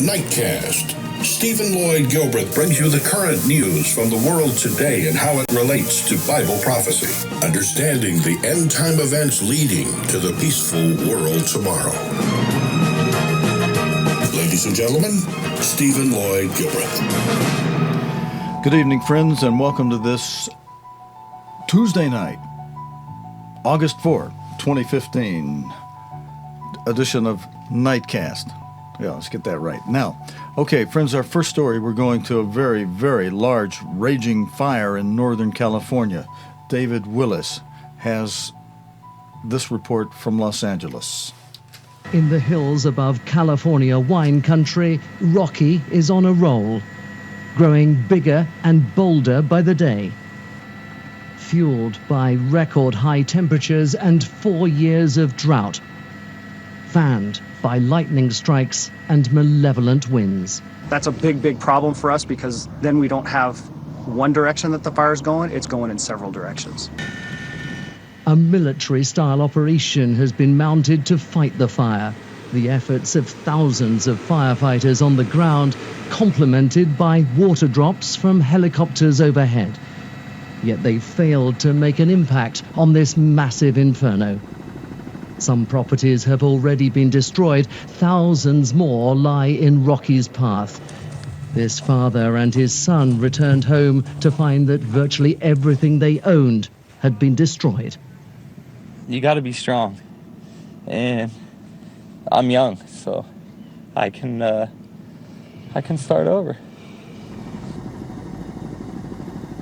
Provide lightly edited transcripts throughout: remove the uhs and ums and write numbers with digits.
Nightcast. Stephen Lloyd Gilbreth brings you the current news from the world today and how it relates to Bible prophecy. Understanding the end-time events leading to the peaceful world tomorrow. Ladies and gentlemen, Stephen Lloyd Gilbreth. Good evening, friends, and welcome to this Tuesday night, August 4, 2015, edition of Nightcast. Yeah, let's get that right. Now, okay, friends, our first story, we're going to a very, very large raging fire in Northern California. David Willis has this report from Los Angeles. In the hills above California wine country, Rocky is on a roll, growing bigger and bolder by the day. Fueled by record high temperatures and 4 years of drought, fanned by lightning strikes and malevolent winds. That's a big problem for us because then we don't have one direction that the fire's going, it's going in several directions. A military-style operation has been mounted to fight the fire. The efforts of thousands of firefighters on the ground, complemented by water drops from helicopters overhead. Yet they failed to make an impact on this massive inferno. Some properties have already been destroyed. Thousands more lie in Rocky's path. This father and his son returned home to find that virtually everything they owned had been destroyed. You got to be strong, and I'm young, so I can start over.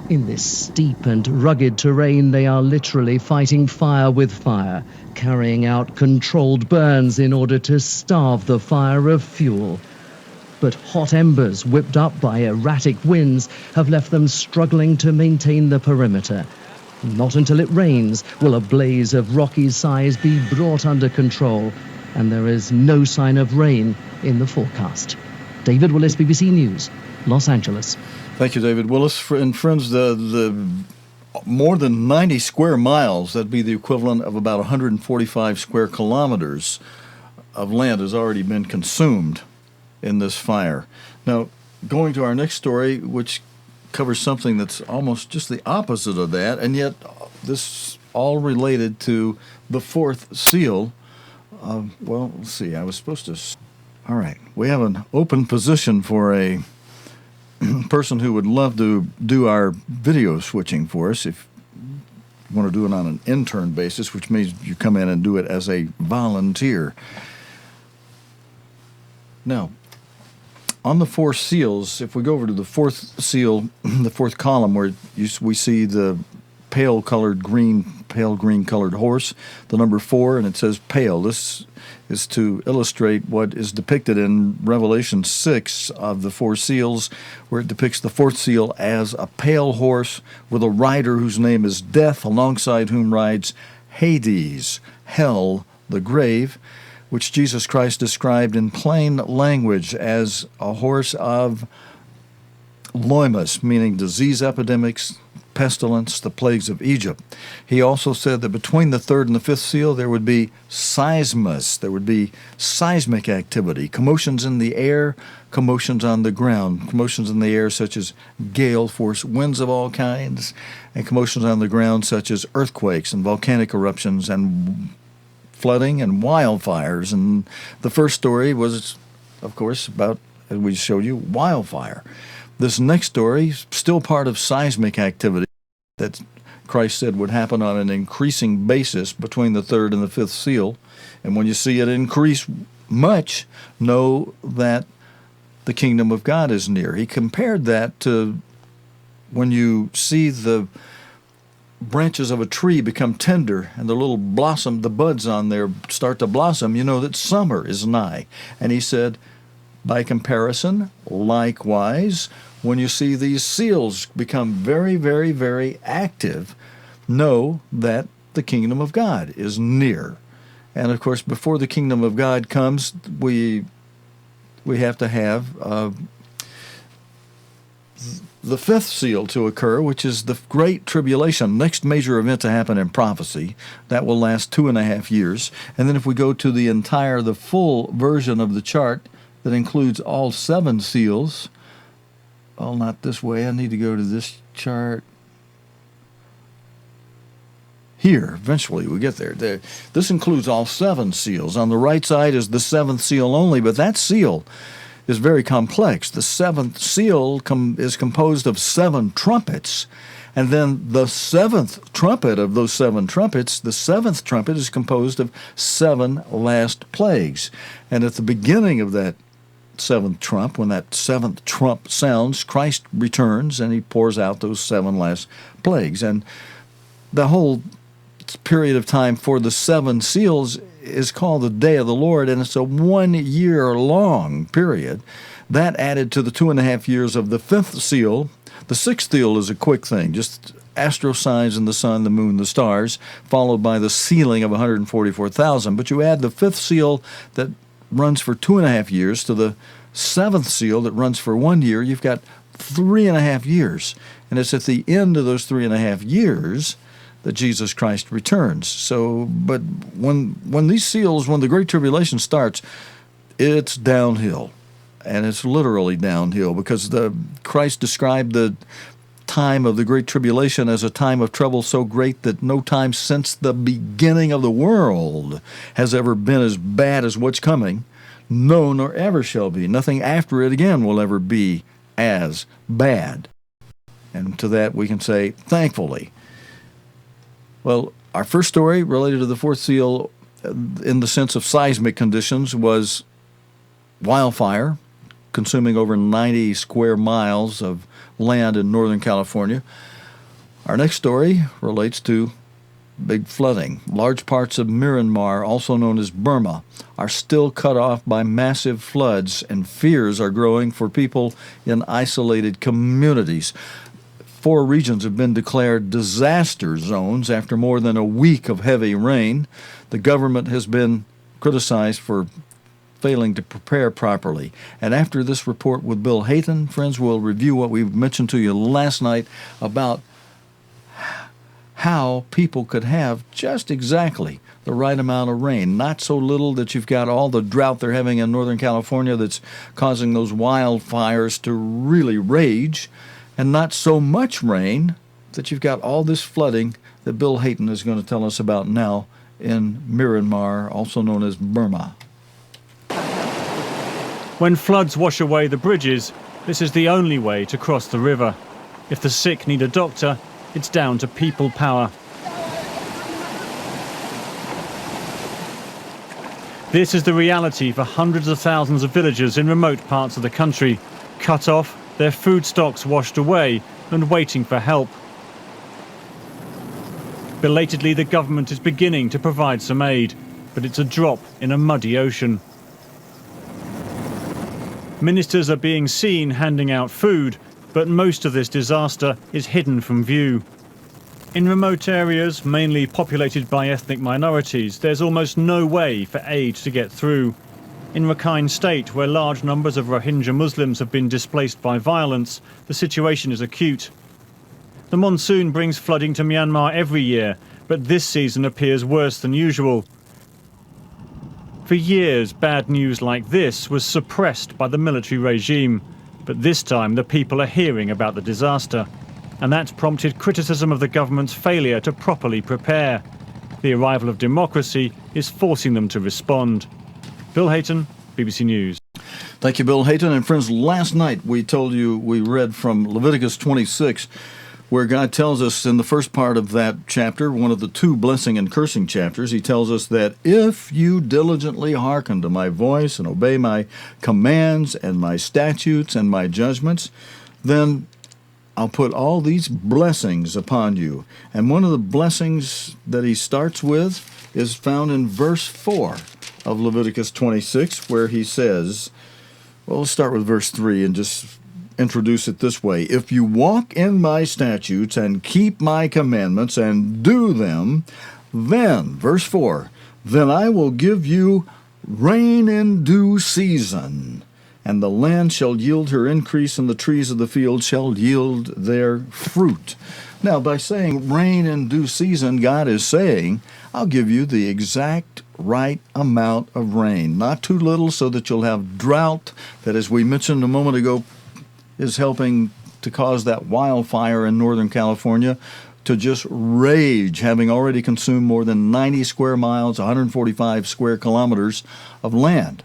In this steep and rugged terrain, they are literally fighting fire with fire, carrying out controlled burns in order to starve the fire of fuel. But hot embers whipped up by erratic winds have left them struggling to maintain the perimeter. Not until it rains will a blaze of Rocky's size be brought under control, and there is no sign of rain in the forecast. David Willis, BBC News, Los Angeles. Thank you, David Willis. And friends, the more than 90 square miles, that'd be the equivalent of about 145 square kilometers of land, has already been consumed in this fire. Now, going to our next story, which covers something that's almost just the opposite of that, and yet this all related to the fourth seal. Well, let's see, I was supposed to... All right, we have an open position for a person who would love to do our video switching for us. If you want to do it on an intern basis, which means you come in and do it as a volunteer. Now, on the four seals, if we go over to the fourth seal, the fourth column, where we see the pale green colored horse, the number 4, and it says pale. This is to illustrate what is depicted in Revelation 6 of the four seals, where it depicts the fourth seal as a pale horse with a rider whose name is Death, alongside whom rides Hades, hell, the grave, which Jesus Christ described in plain language as a horse of loimus, meaning disease epidemics, pestilence, the plagues of Egypt. He also said that between the third and the fifth seal there would be seismus, there would be seismic activity, commotions in the air, commotions on the ground, commotions in the air such as gale force winds of all kinds, and commotions on the ground such as earthquakes and volcanic eruptions and flooding and wildfires. And the first story was, of course, about, as we showed you, wildfire. This next story, still part of seismic activity that Christ said would happen on an increasing basis between the third and the fifth seal. And when you see it increase much, know that the kingdom of God is near. He compared that to when you see the branches of a tree become tender and the little blossom, the buds on there start to blossom, you know that summer is nigh. And he said, by comparison, likewise, when you see these seals become very, very, very active, know that the kingdom of God is near. And of course, before the kingdom of God comes, we have to have the fifth seal to occur, which is the Great Tribulation, next major event to happen in prophecy. That will last 2.5 years. And then if we go to the full version of the chart, that includes all 7 seals. Oh, not this way. I need to go to this chart. Here, eventually we get there. This includes all 7 seals. On the right side is the 7th seal only, but that seal is very complex. The 7th seal is composed of 7 trumpets, and then the 7th trumpet of those 7 trumpets, the 7th trumpet is composed of 7 last plagues. And at the beginning of that 7th trump, when that 7th trump sounds, Christ returns and he pours out those 7 last plagues. And the whole period of time for the 7 seals is called the Day of the Lord, and it's a 1-year-long period. That added to the 2.5 years of the 5th seal. The 6th seal is a quick thing, just astro signs in the sun, the moon, the stars, followed by the sealing of 144,000. But you add the 5th seal that runs for 2.5 years to the 7th seal that runs for 1 year, you've got 3.5 years. And it's at the end of those 3.5 years that Jesus Christ returns. So, but when these seals, when the Great Tribulation starts, it's downhill. And it's literally downhill, because Christ described the time of the Great Tribulation as a time of trouble so great that no time since the beginning of the world has ever been as bad as what's coming. No, nor ever shall be. Nothing after it again will ever be as bad. And to that we can say, thankfully. Well, our first story related to the 4th seal in the sense of seismic conditions was wildfire, consuming over 90 square miles of land in Northern California. Our next story relates to big flooding. Large parts of Myanmar, also known as Burma, are still cut off by massive floods, and fears are growing for people in isolated communities. 4 regions have been declared disaster zones after more than a week of heavy rain. The government has been criticized for failing to prepare properly. And after this report with Bill Hayton, friends, we'll review what we mentioned to you last night about how people could have just exactly the right amount of rain. Not so little that you've got all the drought they're having in Northern California that's causing those wildfires to really rage, and not so much rain that you've got all this flooding that Bill Hayton is going to tell us about now in Myanmar, also known as Burma. When floods wash away the bridges, this is the only way to cross the river. If the sick need a doctor, it's down to people power. This is the reality for hundreds of thousands of villagers in remote parts of the country, cut off, their food stocks washed away, and waiting for help. Belatedly, the government is beginning to provide some aid, but it's a drop in a muddy ocean. Ministers are being seen handing out food, but most of this disaster is hidden from view. In remote areas, mainly populated by ethnic minorities, there's almost no way for aid to get through. In Rakhine State, where large numbers of Rohingya Muslims have been displaced by violence, the situation is acute. The monsoon brings flooding to Myanmar every year, but this season appears worse than usual. For years, bad news like this was suppressed by the military regime, but this time the people are hearing about the disaster. And that's prompted criticism of the government's failure to properly prepare. The arrival of democracy is forcing them to respond. Bill Hayton, BBC News. Thank you, Bill Hayton. And friends, last night we told you we read from Leviticus 26, where God tells us in the first part of that chapter, one of the 2 blessing and cursing chapters, he tells us that if you diligently hearken to my voice and obey my commands and my statutes and my judgments, then I'll put all these blessings upon you. And one of the blessings that he starts with is found in verse 4 of Leviticus 26, where he says, well, let's start with verse 3 and just introduce it this way. If you walk in my statutes and keep my commandments and do them, then, verse 4, then I will give you rain in due season, and the land shall yield her increase, and the trees of the field shall yield their fruit. Now, by saying rain in due season, God is saying, I'll give you the exact right amount of rain. Not too little so that you'll have drought that, as we mentioned a moment ago, is helping to cause that wildfire in Northern California to just rage, having already consumed more than 90 square miles, 145 square kilometers of land.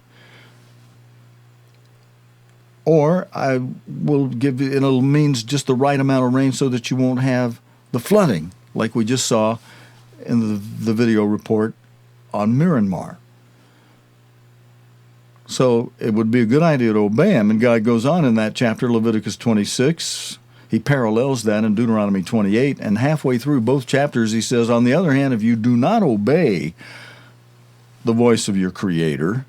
Or I will give you, it means just the right amount of rain so that you won't have the flooding like we just saw in the video report on Myanmar. So it would be a good idea to obey him. And God goes on in that chapter, Leviticus 26. He parallels that in Deuteronomy 28. And halfway through both chapters, he says, on the other hand, if you do not obey the voice of your Creator,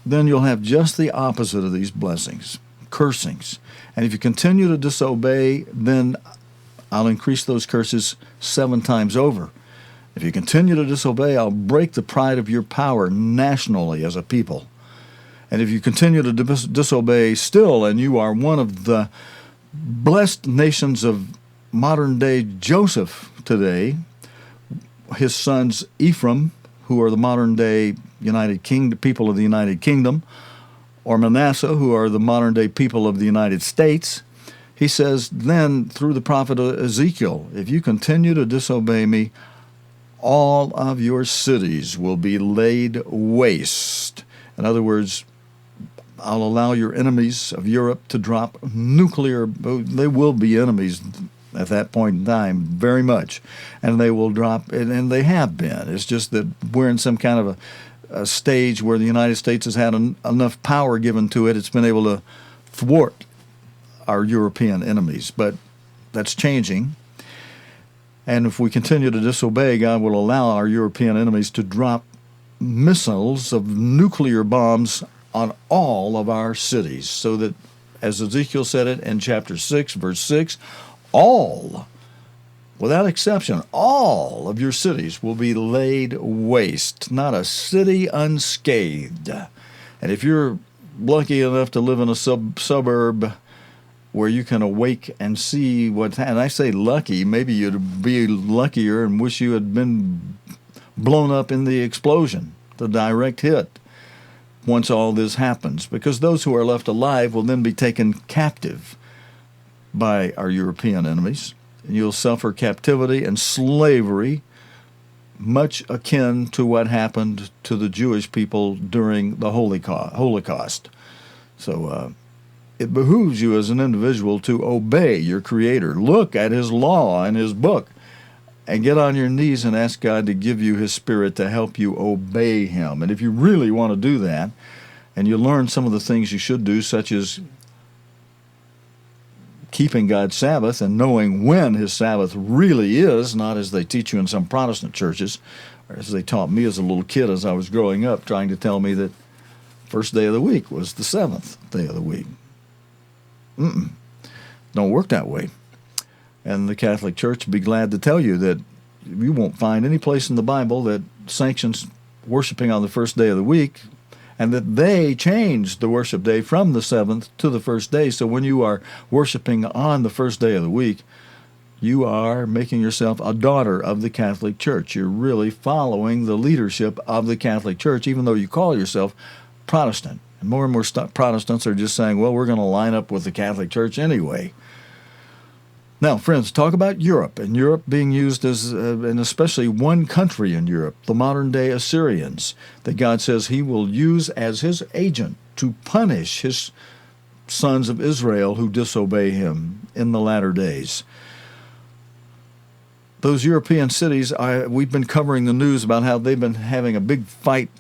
then you'll have just the opposite of these blessings, cursings. And if you continue to disobey, then I'll increase those curses 7 times over. If you continue to disobey, I'll break the pride of your power nationally as a people. And if you continue to disobey still, and you are one of the blessed nations of modern-day Joseph today, his sons Ephraim, who are the modern-day people of the United Kingdom, or Manasseh, who are the modern-day people of the United States, he says then, through the prophet Ezekiel, if you continue to disobey me, all of your cities will be laid waste. In other words, I'll allow your enemies of Europe to drop nuclear. They will be enemies at that point in time, very much. And they will drop, and they have been. It's just that we're in some kind of a stage where the United States has had enough power given to it. It's been able to thwart our European enemies. But that's changing. And if we continue to disobey, God will allow our European enemies to drop missiles of nuclear bombs on all of our cities, so that, as Ezekiel said it in chapter 6, verse 6, all, without exception, all of your cities will be laid waste, not a city unscathed. And if you're lucky enough to live in a suburb where you can awake and see what's happening, and I say lucky, maybe you'd be luckier and wish you had been blown up in the explosion, the direct hit, once all this happens, because those who are left alive will then be taken captive by our European enemies, and you'll suffer captivity and slavery, much akin to what happened to the Jewish people during the Holocaust. So it behooves you as an individual to obey your Creator. Look at His law and His book, and get on your knees and ask God to give you His Spirit to help you obey Him. And if you really want to do that, and you learn some of the things you should do, such as keeping God's Sabbath and knowing when His Sabbath really is, not as they teach you in some Protestant churches, or as they taught me as a little kid as I was growing up, trying to tell me that first day of the week was the seventh day of the week. Don't work that way. And the Catholic Church would be glad to tell you that you won't find any place in the Bible that sanctions worshiping on the first day of the week, and that they changed the worship day from the seventh to the first day. So when you are worshiping on the first day of the week, you are making yourself a daughter of the Catholic Church. You're really following the leadership of the Catholic Church, even though you call yourself Protestant. And more Protestants are just saying, well, we're going to line up with the Catholic Church anyway. Now, friends, talk about Europe, and Europe being used as, and especially one country in Europe, the modern-day Assyrians, that God says He will use as His agent to punish His sons of Israel who disobey Him in the latter days. Those European cities, we've been covering the news about how they've been having a big fight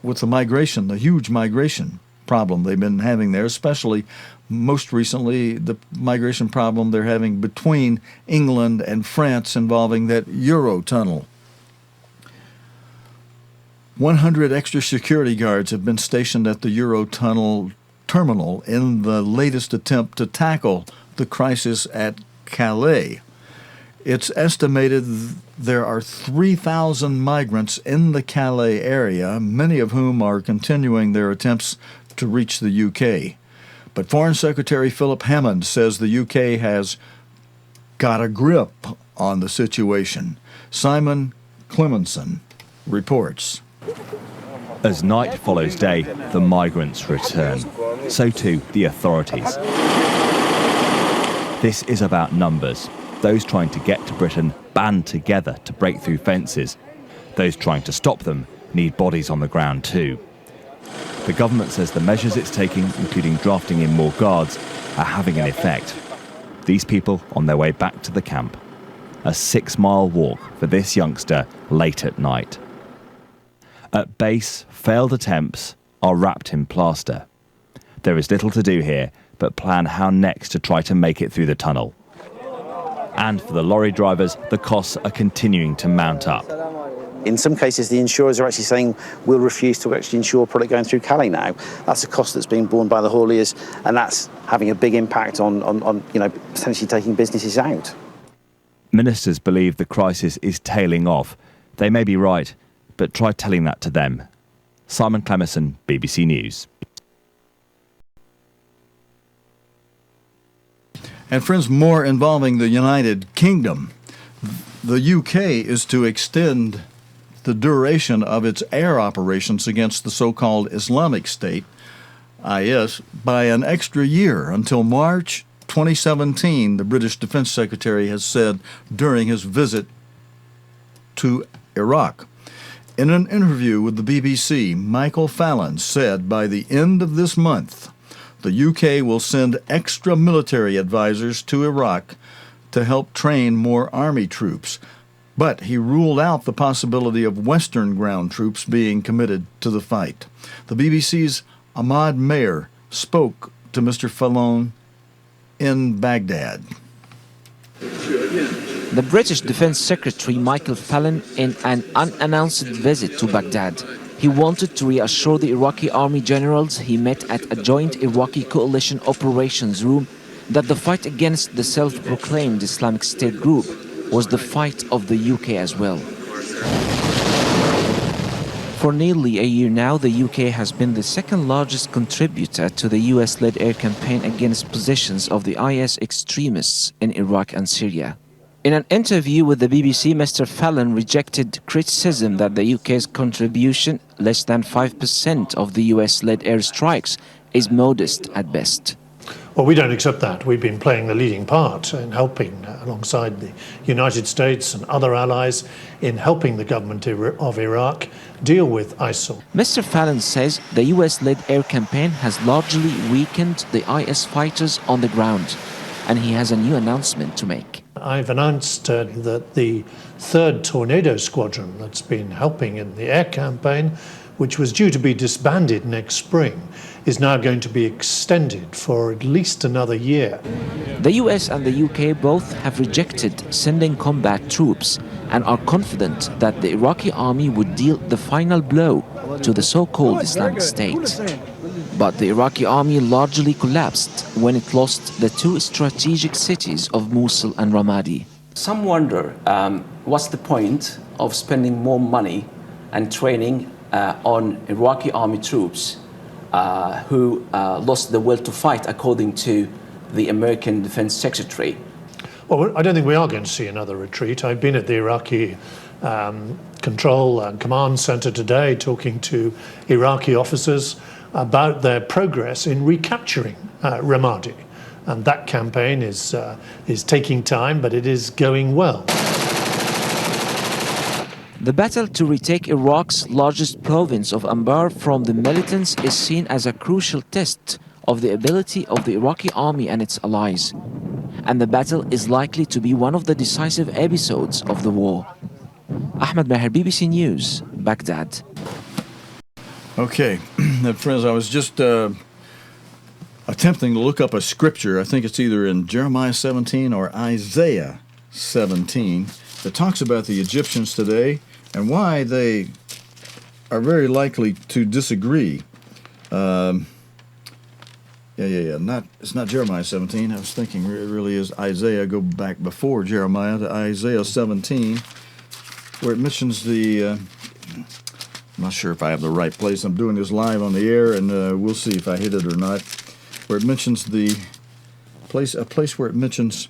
with the migration, the huge migration problem they've been having there, especially most recently the migration problem they're having between England and France involving that Eurotunnel. 100 extra security guards have been stationed at the Eurotunnel terminal in the latest attempt to tackle the crisis at Calais. It's estimated there are 3,000 migrants in the Calais area, many of whom are continuing their attempts to reach the UK. But Foreign Secretary Philip Hammond says the UK has got a grip on the situation. Simon Clemenson reports. As night follows day, the migrants return. So too the authorities. This is about numbers. Those trying to get to Britain band together to break through fences. Those trying to stop them need bodies on the ground too. The government says the measures it's taking, including drafting in more guards, are having an effect. These people on their way back to the camp. A 6-mile walk for this youngster late at night. At base, failed attempts are wrapped in plaster. There is little to do here but plan how next to try to make it through the tunnel. And for the lorry drivers, the costs are continuing to mount up. In some cases, the insurers are actually saying we'll refuse to actually insure a product going through Calais now. That's a cost that's being borne by the hauliers, and that's having a big impact on potentially taking businesses out. Ministers believe the crisis is tailing off. They may be right, but try telling that to them. Simon Clemison, BBC News. And friends, more involving the United Kingdom. The UK is to extend the duration of its air operations against the so-called Islamic State, IS, by an extra year until March 2017, the British Defense Secretary has said during his visit to Iraq. In an interview with the BBC, Michael Fallon said by the end of this month, the UK will send extra military advisors to Iraq to help train more army troops. But he ruled out the possibility of Western ground troops being committed to the fight. The BBC's Ahmad Mayer spoke to Mr. Fallon in Baghdad. The British Defense Secretary Michael Fallon in an unannounced visit to Baghdad. He wanted to reassure the Iraqi army generals he met at a joint Iraqi coalition operations room that the fight against the self-proclaimed Islamic State group was the fight of the UK as well. For nearly a year now, the UK has been the second largest contributor to the US-led air campaign against positions of the IS extremists in Iraq and Syria. In an interview with the BBC, Mr. Fallon rejected criticism that the UK's contribution, less than 5% of the US-led airstrikes, is modest at best. Well, we don't accept that. We've been playing the leading part in helping, alongside the United States and other allies, in helping the government of Iraq deal with ISIL. Mr. Fallon says the US-led air campaign has largely weakened the IS fighters on the ground, and he has a new announcement to make. I've announced that the 3rd Tornado Squadron that's been helping in the air campaign, which was due to be disbanded next spring, is now going to be extended for at least another year. The US and the UK both have rejected sending combat troops and are confident that the Iraqi army would deal the final blow to the so-called Islamic State. But the Iraqi army largely collapsed when it lost the 2 strategic cities of Mosul and Ramadi. Some wonder what's the point of spending more money and training on Iraqi army troops who lost the will to fight, according to the American Defense Secretary. Well, I don't think we are going to see another retreat. I've been at the Iraqi Control and Command Center today talking to Iraqi officers about their progress in recapturing Ramadi. And that campaign is taking time, but it is going well. The battle to retake Iraq's largest province of Anbar from the militants is seen as a crucial test of the ability of the Iraqi army and its allies. And the battle is likely to be one of the decisive episodes of the war. Ahmed Maher, BBC News, Baghdad. Okay, friends, I was just attempting to look up a scripture. I think it's either in Jeremiah 17 or Isaiah 17 that talks about the Egyptians today and why they are very likely to disagree. It's not Jeremiah 17. I was thinking it really is Isaiah. Go back before Jeremiah to Isaiah 17, where it mentions the... I'm not sure if I have the right place. I'm doing this live on the air, and we'll see if I hit it or not. Where it mentions a place where it mentions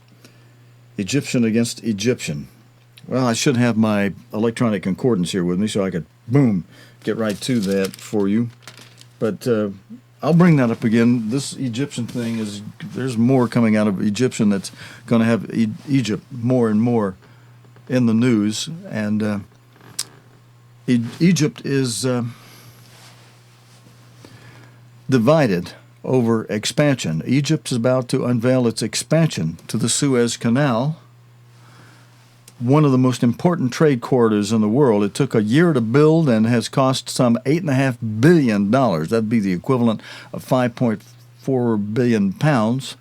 Egyptian against Egyptian. Well, I should have my electronic concordance here with me so I could boom, get right to that for you. But I'll bring that up again. This Egyptian thing there's more coming out of Egyptian that's going to have Egypt more and more in the news. And Egypt is divided over expansion. Egypt is about to unveil its expansion to the Suez Canal, one of the most important trade corridors in the world. It took a year to build and has cost some $8.5 billion. That'd be the equivalent of 5.4 billion pounds.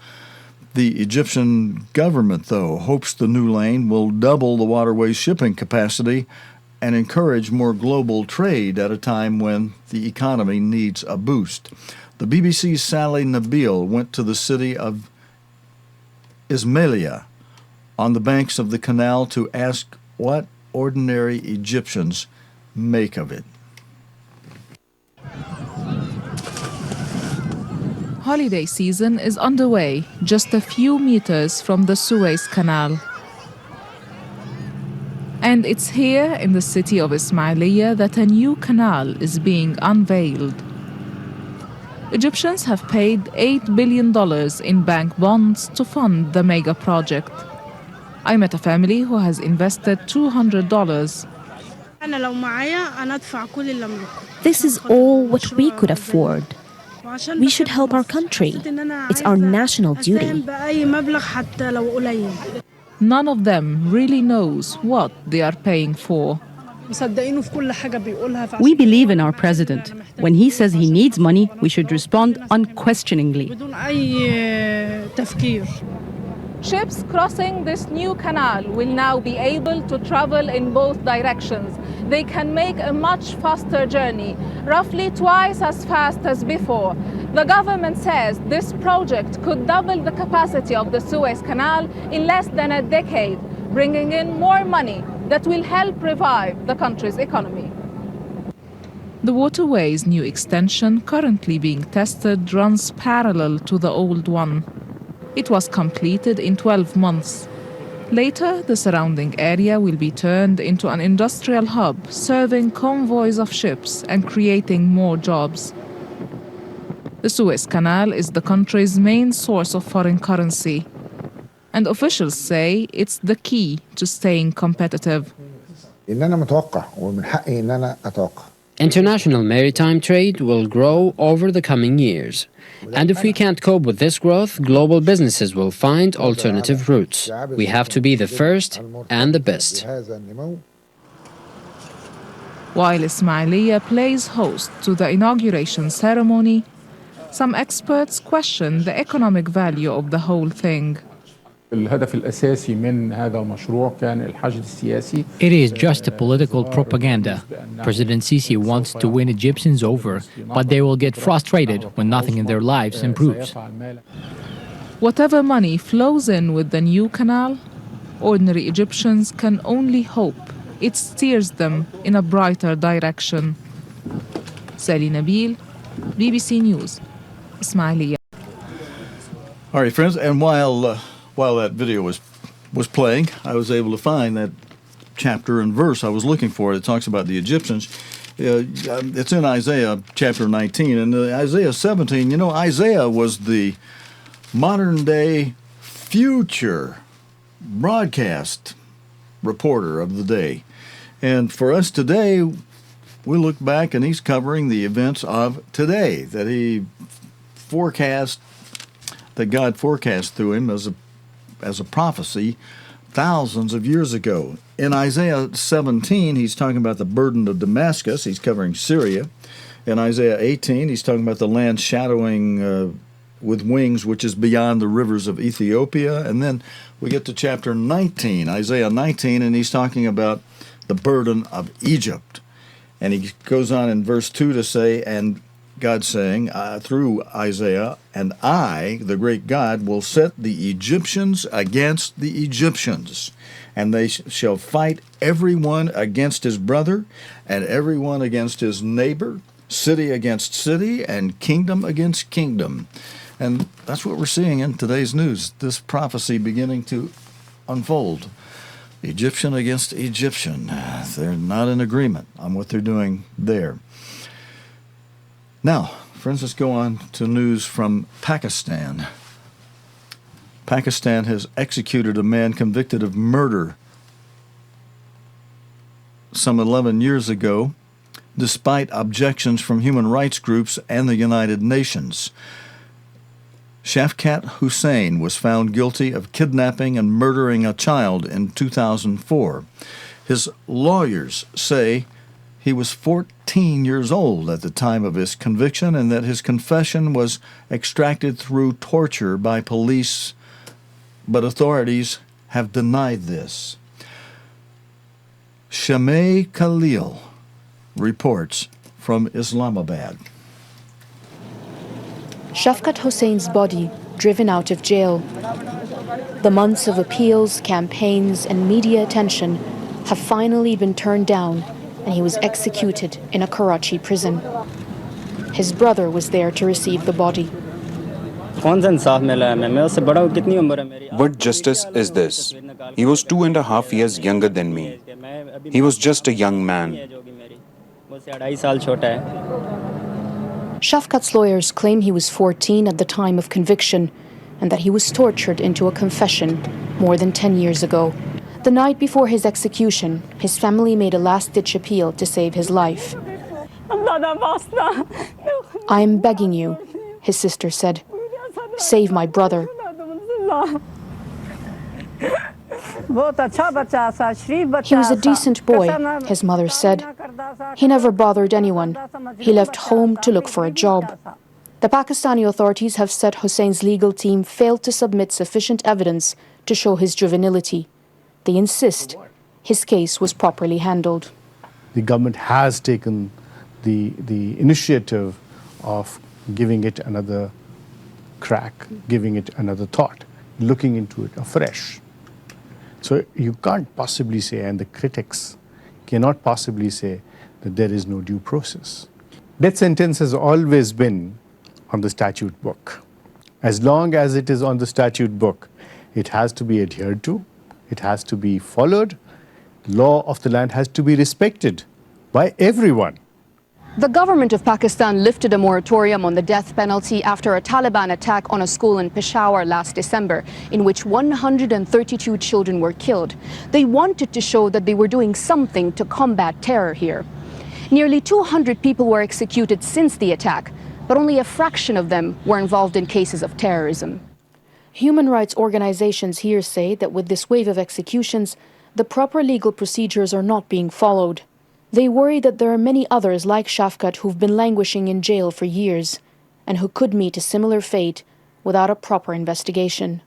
The Egyptian government, though, hopes the new lane will double the waterway's shipping capacity and encourage more global trade at a time when the economy needs a boost. The BBC's Sally Nabil went to the city of Ismailia on the banks of the canal to ask what ordinary Egyptians make of it. Holiday season is underway just a few meters from the Suez Canal. And it's here in the city of Ismailia that a new canal is being unveiled. Egyptians have paid $8 billion in bank bonds to fund the mega project. I met a family who has invested $200. This is all what we could afford. We should help our country. It's our national duty. None of them really knows what they are paying for. We believe in our president. When he says he needs money, we should respond unquestioningly. Ships crossing this new canal will now be able to travel in both directions. They can make a much faster journey, roughly twice as fast as before. The government says this project could double the capacity of the Suez Canal in less than a decade, bringing in more money that will help revive the country's economy. The waterway's new extension, currently being tested, runs parallel to the old one. It was completed in 12 months. Later, the surrounding area will be turned into an industrial hub, serving convoys of ships and creating more jobs. The Suez Canal is the country's main source of foreign currency, and officials say it's the key to staying competitive. International maritime trade will grow over the coming years. And if we can't cope with this growth, global businesses will find alternative routes. We have to be the first and the best. While Ismailia plays host to the inauguration ceremony, some experts question the economic value of the whole thing. It is just a political propaganda. President Sisi wants to win Egyptians over, but they will get frustrated when nothing in their lives improves. Whatever money flows in with the new canal, ordinary Egyptians can only hope it steers them in a brighter direction. Sally Nabil, BBC News, Ismailia. All right, friends, and while that video was playing, I was able to find that chapter and verse I was looking for. It talks about the Egyptians. It's in Isaiah chapter 19. And Isaiah 17, you know, Isaiah was the modern-day future broadcast reporter of the day. And for us today, we look back and he's covering the events of today that he forecast, that God forecast through him as a prophecy thousands of years ago. In Isaiah 17, he's talking about the burden of Damascus. He's covering Syria. In Isaiah 18, he's talking about the land shadowing with wings, which is beyond the rivers of Ethiopia. And then we get to chapter 19, Isaiah 19, and he's talking about the burden of Egypt. And he goes on in verse 2 to say, and God saying through Isaiah, and I, the great God, will set the Egyptians against the Egyptians, and they shall fight everyone against his brother, and everyone against his neighbor, city against city, and kingdom against kingdom. And that's what we're seeing in today's news, this prophecy beginning to unfold. Egyptian against Egyptian. They're not in agreement on what they're doing there. Now, friends, let's go on to news from Pakistan. Pakistan has executed a man convicted of murder some 11 years ago, despite objections from human rights groups and the United Nations. Shafqat Hussain was found guilty of kidnapping and murdering a child in 2004. His lawyers say he was 14 years old at the time of his conviction and that his confession was extracted through torture by police, but authorities have denied this. Shamay Khalil reports from Islamabad. Shafqat Hussain's body driven out of jail. The months of appeals, campaigns, and media attention have finally been turned down, and he was executed in a Karachi prison. His brother was there to receive the body. What justice is this? He was 2.5 years younger than me. He was just a young man. Shafqat's lawyers claim he was 14 at the time of conviction and that he was tortured into a confession more than 10 years ago. The night before his execution, his family made a last-ditch appeal to save his life. "I am begging you," his sister said. "Save my brother." "He was a decent boy," his mother said. "He never bothered anyone. He left home to look for a job." The Pakistani authorities have said Hussein's legal team failed to submit sufficient evidence to show his juvenility. They insist his case was properly handled. The government has taken the initiative of giving it another crack, giving it another thought, looking into it afresh. So you can't possibly say, and the critics cannot possibly say, that there is no due process. Death sentence has always been on the statute book. As long as it is on the statute book, it has to be adhered to, it has to be followed, law of the land has to be respected by everyone. The government of Pakistan lifted a moratorium on the death penalty after a Taliban attack on a school in Peshawar last December, in which 132 children were killed. They wanted to show that they were doing something to combat terror here. Nearly 200 people were executed since the attack, but only a fraction of them were involved in cases of terrorism. Human rights organizations here say that with this wave of executions, the proper legal procedures are not being followed. They worry that there are many others like Shafqat who've been languishing in jail for years and who could meet a similar fate without a proper investigation.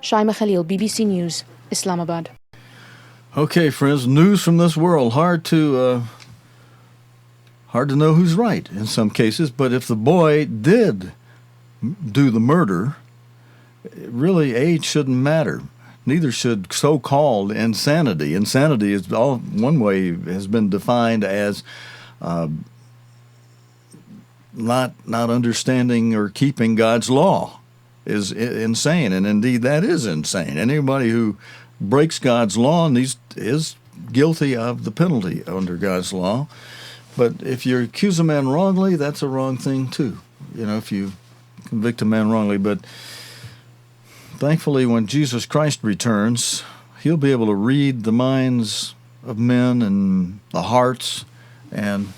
Shaima Khalil, BBC News, Islamabad. Okay, friends, news from this world. Hard to know who's right in some cases, but if the boy did do the murder, really age shouldn't matter. Neither should so-called insanity. Insanity is all one way has been defined as not understanding or keeping God's law is insane, and indeed that is insane. Anybody who breaks God's law is guilty of the penalty under God's law. But if you accuse a man wrongly, that's a wrong thing too. You know, if you convict a man wrongly, but thankfully, when Jesus Christ returns, he'll be able to read the minds of men and the hearts. And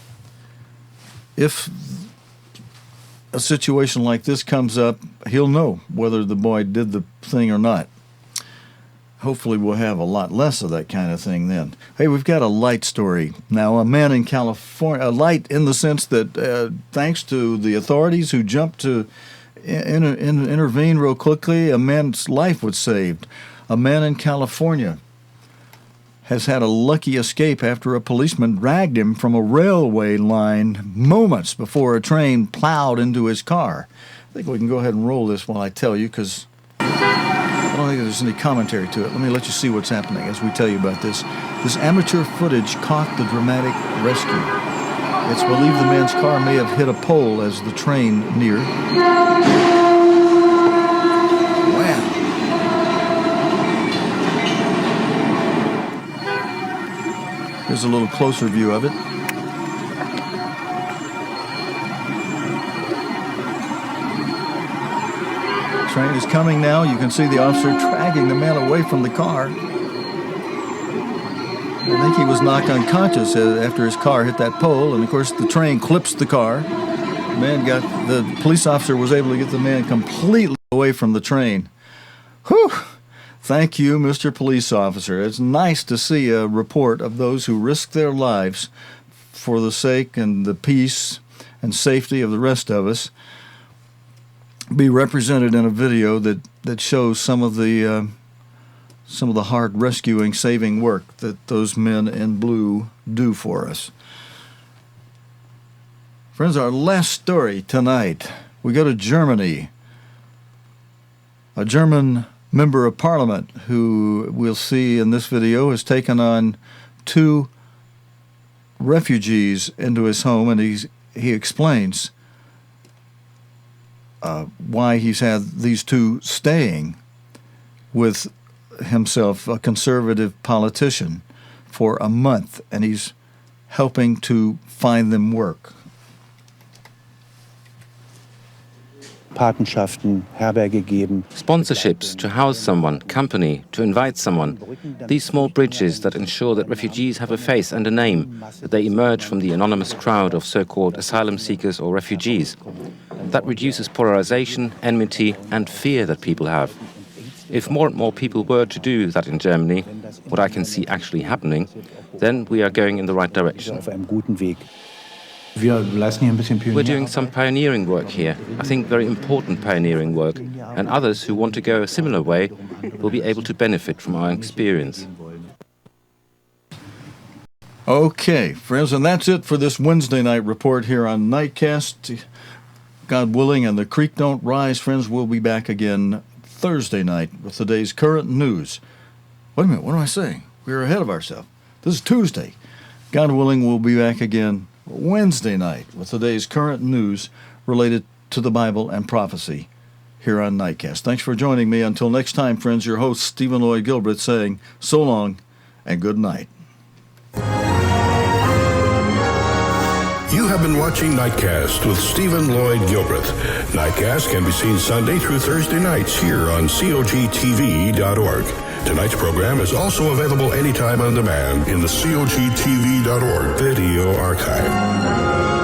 if a situation like this comes up, he'll know whether the boy did the thing or not. Hopefully, we'll have a lot less of that kind of thing then. Hey, we've got a light story. Now, a man in California, a light in the sense that thanks to the authorities who jumped to intervene real quickly, a man's life was saved. A man in California has had a lucky escape after a policeman dragged him from a railway line moments before a train plowed into his car. I think we can go ahead and roll this while I tell you, because I don't think there's any commentary to it. Let me let you see what's happening as we tell you about this. This amateur footage caught the dramatic rescue. It's believed the man's car may have hit a pole as the train neared. Wow. Here's a little closer view of it. Train is coming now. You can see the officer dragging the man away from the car. I think he was knocked unconscious after his car hit that pole, and of course the train clips the car. The police officer was able to get the man completely away from the train. Whew! Thank you, Mr. Police Officer. It's nice to see a report of those who risk their lives for the sake and the peace and safety of the rest of us be represented in a video that shows some of the hard rescuing, saving work that those men in blue do for us. Friends, our last story tonight, we go to Germany. A German member of parliament who we'll see in this video has taken on 2 refugees into his home, and he explains why he's had these 2 staying with himself, a conservative politician, for a month, and he's helping to find them work. Sponsorships to house someone, company, to invite someone. These small bridges that ensure that refugees have a face and a name, that they emerge from the anonymous crowd of so-called asylum seekers or refugees. That reduces polarization, enmity and fear that people have. If more and more people were to do that in Germany, what I can see actually happening, then we are going in the right direction. We're doing some pioneering work here, I think very important pioneering work, and others who want to go a similar way will be able to benefit from our experience. Okay, friends, and that's it for this Wednesday night report here on Nightcast. God willing, and the creek don't rise, friends, we'll be back again Thursday night with the day's current news. Wait a minute, what am I saying? We're ahead of ourselves. This is Tuesday. God willing, we'll be back again Wednesday night with the day's current news related to the Bible and prophecy here on Nightcast. Thanks for joining me. Until next time, friends, your host, Stephen Lloyd Gilbreth, saying so long and good night. You have been watching Nightcast with Stephen Lloyd Gilbreth. Nightcast can be seen Sunday through Thursday nights here on cogtv.org. Tonight's program is also available anytime on demand in the cogtv.org video archive.